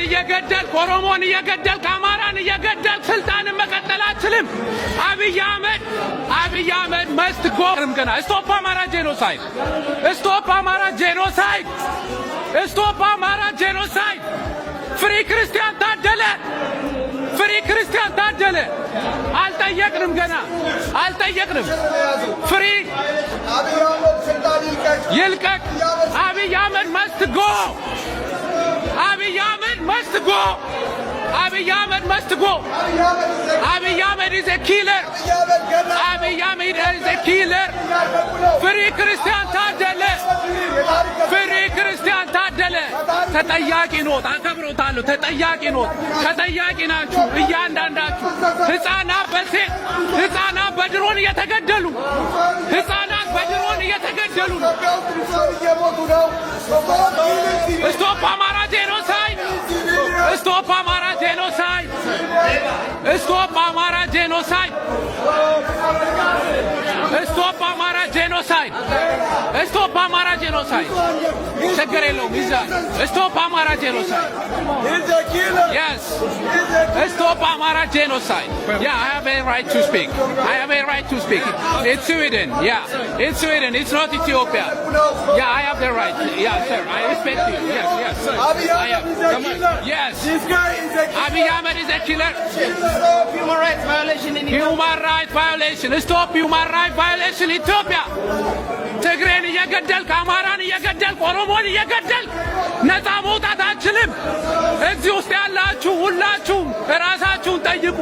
እየገደል ኦሮሞን እየገደል አማራን እየገደል ስልጣንን መቀጠል አትችልም። አብይ አህመድ መስት ጎርም ገና ስቶፕ አማራ ጄኖሳይድ ስቶፕ አማራ ጄኖሳይድ ስቶፕ አማራ ጄኖሳይድ ፍሪ ክርስቲያን ታደለ አልጠየቅንም ገና አልጠየቅንም። ፍሪ ይልቀቅ አብይ አህመድ መስት ጎ አብይ አህመድ መስት ጎ አብይ አህመድ መስት ጎ አብይ አህመድ is a killer አብይ አህመድ is a killer ፍሪ ክርስቲያን ታደለ ተጠያቂ ነው። አከብሮታለሁ። ተጠያቂ ናችሁ እያንዳንዳችሁ። ህፃናት በድሮን እየተገደሉ ስቶፕ አማራ ጄኖሳይድ ስቶፕ አማራ ጄኖሳይድ ስቶፕ አማራ ጄኖሳይድ ስቶፕ አማራ ጄኖሳይድ ስቶፕ አማራ ጄኖሳይድ ችግር የለውም ይዛል። ስቶፕ አማራ ጄኖሳይድ yes stop Amara genocide. Yeah, I have a right to speak. It's Sweden. Yeah, it's Sweden. It's not Ethiopia. Yeah, I have the right. Yeah, sir, I respect you. Yes, sir. I have. Come on. Yes. This guy is a killer. Abiy Ahmed is a killer. Human rights violation in Ethiopia. Human rights violation. Stop human rights violation in Ethiopia. ትግሬን እየገደልክ አማራን እየገደልክ ኦሮሞን እየገደልክ ነፃ መውጣት አትችልም። እዚህ ውስጥ ያላችሁ ሁላችሁም ራሳችሁን ጠይቁ።